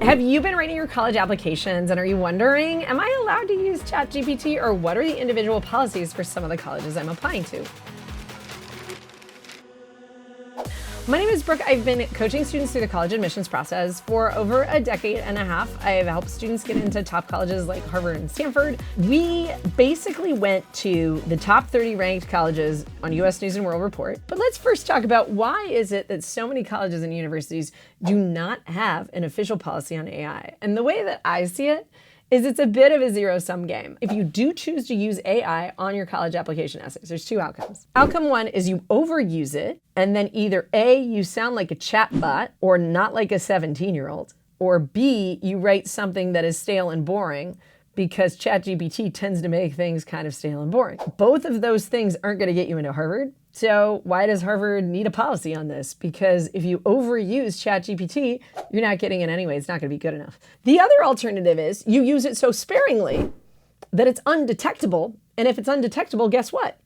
Have you been writing your college applications and are you wondering, am I allowed to use ChatGPT, or what are the individual policies for some of the colleges I'm applying to? My name is Brooke. I've been coaching students through the college admissions process for over a decade and a half. I've helped students get into top colleges like Harvard and Stanford. We basically went to the top 30 ranked colleges on US News and World Report. But let's first talk about why is it that so many colleges and universities do not have an official policy on AI. And the way that I see it is it's a bit of a zero-sum game. If you do choose to use AI on your college application essays, there's two outcomes. Outcome one is you overuse it, and then either A, you sound like a chatbot or not like a 17-year-old, or B, you write something that is stale and boring because ChatGPT tends to make things kind of stale and boring. Both of those things aren't gonna get you into Harvard. So why does Harvard need a policy on this? Because if you overuse ChatGPT, you're not getting it anyway. It's not going to be good enough. The other alternative is you use it so sparingly that it's undetectable. And if it's undetectable, guess what?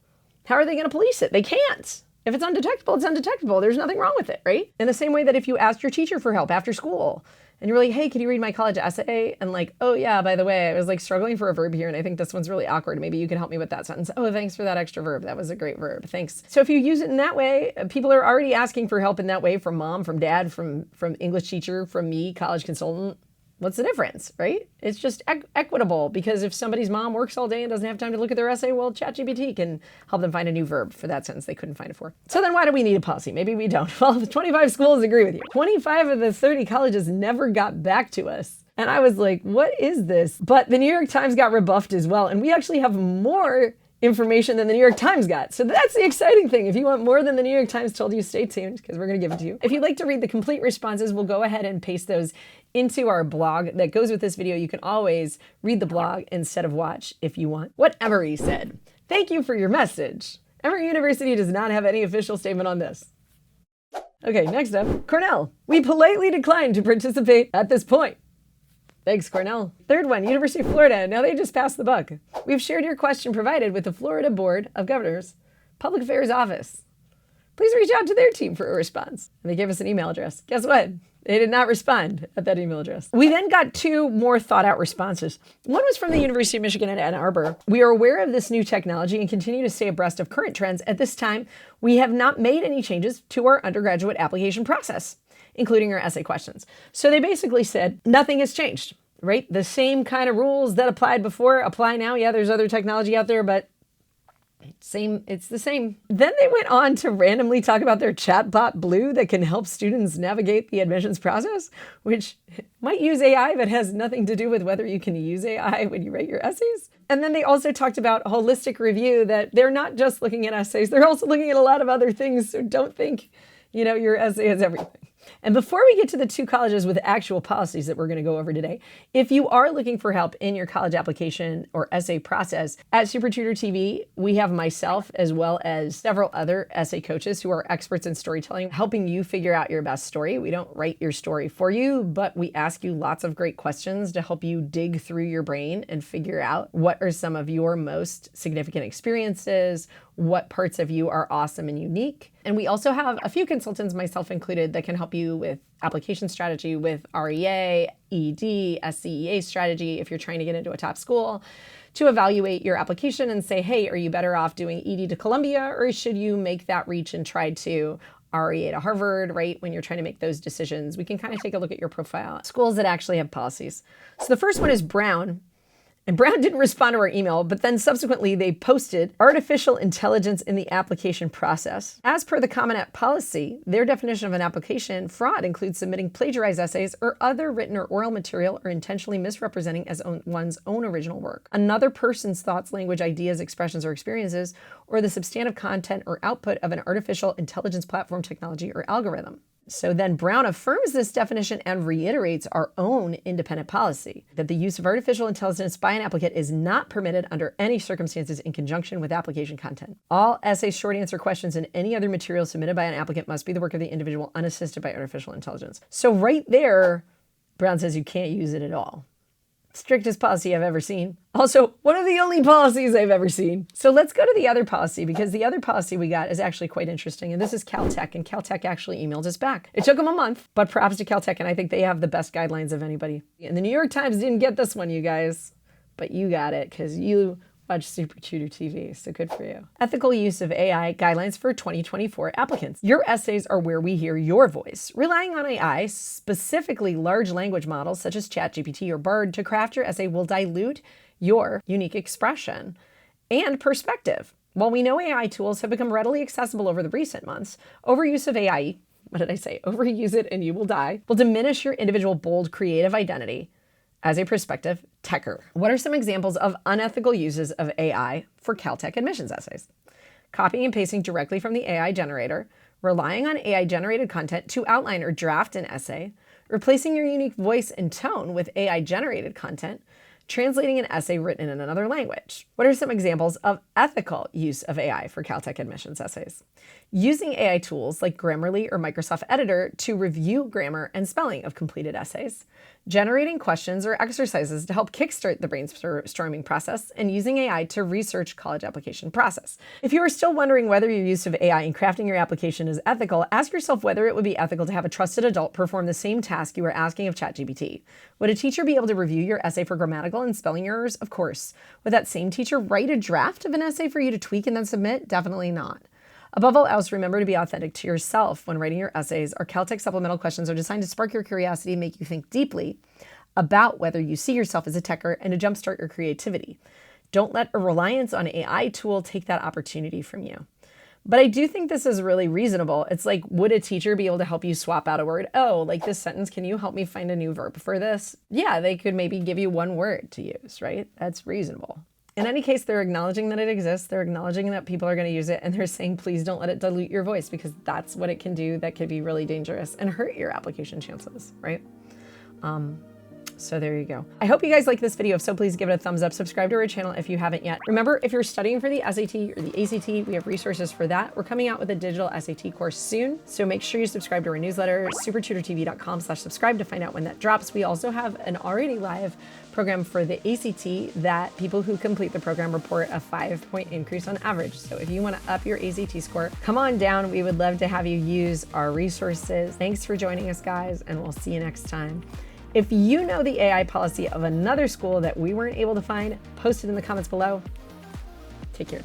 How are they going to police it? They can't. If it's undetectable, it's undetectable. There's nothing wrong with it, right? In the same way that if you asked your teacher for help after school, and you're like, hey, can you read my college essay? And like, oh yeah, by the way, I was like struggling for a verb here and I think this one's really awkward. Maybe you can help me with that sentence. Oh, thanks for that extra verb. That was a great verb. Thanks. So if you use it in that way, people are already asking for help in that way from mom, from dad, from English teacher, from me, college consultant. What's the difference, right? It's just equitable, because if somebody's mom works all day and doesn't have time to look at their essay, well, ChatGPT can help them find a new verb for that sentence they couldn't find it for. So then why do we need a policy? Maybe we don't. Well, the 25 schools agree with you. 25 of the 30 colleges never got back to us. And I was like, what is this? But the New York Times got rebuffed as well. And we actually have more information than the New York Times got. So that's the exciting thing. If you want more than the New York Times told you, stay tuned, because we're going to give it to you. If you'd like to read the complete responses, we'll go ahead and paste those into our blog that goes with this video. You can always read the blog instead of watch if you want. What Emory said. Thank you for your message. Emory University does not have any official statement on this. Okay, next up, Cornell. We politely decline to participate at this point. Thanks, Cornell. Third one, University of Florida. Now they just passed the buck. We've shared your question provided with the Florida Board of Governors Public Affairs Office. Please reach out to their team for a response. And they gave us an email address. Guess what? They did not respond at that email address. We then got two more thought out responses. One was from the University of Michigan at Ann Arbor. We are aware of this new technology and continue to stay abreast of current trends. At this time, we have not made any changes to our undergraduate application process, including our essay questions. So they basically said, nothing has changed, right? The same kind of rules that applied before apply now. Yeah, there's other technology out there, but it's the same. Then they went on to randomly talk about their chatbot Blue that can help students navigate the admissions process, which might use AI but has nothing to do with whether you can use AI when you write your essays. And then they also talked about holistic review, that they're not just looking at essays, they're also looking at a lot of other things. So don't think, your essay is everything. And before we get to the two colleges with actual policies that we're going to go over today, if you are looking for help in your college application or essay process, at SupertutorTV, we have myself as well as several other essay coaches who are experts in storytelling, helping you figure out your best story. We don't write your story for you, but we ask you lots of great questions to help you dig through your brain and figure out what are some of your most significant experiences, what parts of you are awesome and unique. And we also have a few consultants, myself included, that can help you with application strategy, with REA, ED, SCEA strategy if you're trying to get into a top school, to evaluate your application and say, hey, are you better off doing ED to Columbia, or should you make that reach and try to REA to Harvard, right? When you're trying to make those decisions, we can kind of take a look at your profile. Schools that actually have policies. So the first one is Brown. And Brown didn't respond to our email, but then subsequently they posted artificial intelligence in the application process. As per the Common App policy, their definition of an application fraud includes submitting plagiarized essays or other written or oral material or intentionally misrepresenting as one's own original work, another person's thoughts, language, ideas, expressions, or experiences, or the substantive content or output of an artificial intelligence platform, technology, or algorithm. So then Brown affirms this definition and reiterates our own independent policy that the use of artificial intelligence by an applicant is not permitted under any circumstances in conjunction with application content. All essay, short answer questions, and any other material submitted by an applicant must be the work of the individual unassisted by artificial intelligence. So right there, Brown says you can't use it at all. Strictest policy I've ever seen. Also, one of the only policies I've ever seen. So let's go to the other policy, because the other policy we got is actually quite interesting. And this is Caltech, and Caltech actually emailed us back. It took them a month, but props to Caltech, and I think they have the best guidelines of anybody. And the New York Times didn't get this one, you guys, but you got it because you watch Super Tutor TV, so good for you. Ethical use of AI guidelines for 2024 applicants. Your essays are where we hear your voice. Relying on AI, specifically large language models such as ChatGPT or Bard, to craft your essay will dilute your unique expression and perspective. While we know AI tools have become readily accessible over the recent months, overuse of AI, overuse it and you will die, will diminish your individual bold creative identity as a prospective techer. What are some examples of unethical uses of AI for Caltech admissions essays? Copying and pasting directly from the AI generator, relying on AI generated content to outline or draft an essay, replacing your unique voice and tone with AI generated content, translating an essay written in another language. What are some examples of ethical use of AI for Caltech admissions essays? Using AI tools like Grammarly or Microsoft Editor to review grammar and spelling of completed essays, generating questions or exercises to help kickstart the brainstorming process, and using AI to research college application process. If you are still wondering whether your use of AI in crafting your application is ethical, ask yourself whether it would be ethical to have a trusted adult perform the same task you are asking of ChatGPT. Would a teacher be able to review your essay for grammatical and spelling errors? Of course. Would that same teacher write a draft of an essay for you to tweak and then submit? Definitely not. Above all else, remember to be authentic to yourself when writing your essays. Our Caltech supplemental questions are designed to spark your curiosity and make you think deeply about whether you see yourself as a techer and to jumpstart your creativity. Don't let a reliance on AI tool take that opportunity from you. But I do think this is really reasonable. It's like, would a teacher be able to help you swap out a word? Oh, like this sentence, can you help me find a new verb for this? Yeah, they could maybe give you one word to use, right? That's reasonable. In any case, they're acknowledging that it exists, they're acknowledging that people are going to use it, and they're saying, please don't let it dilute your voice, because that's what it can do that could be really dangerous and hurt your application chances, right? So there you go. I hope you guys like this video. If so, please give it a thumbs up. Subscribe to our channel if you haven't yet. Remember, if you're studying for the SAT or the ACT, we have resources for that. We're coming out with a digital SAT course soon, so make sure you subscribe to our newsletter, SupertutorTV.com/subscribe to find out when that drops. We also have an already live program for the ACT that people who complete the program report a 5-point increase on average. So if you want to up your ACT score, come on down. We would love to have you use our resources. Thanks for joining us, guys, and we'll see you next time. If you know the AI policy of another school that we weren't able to find, post it in the comments below. Take care.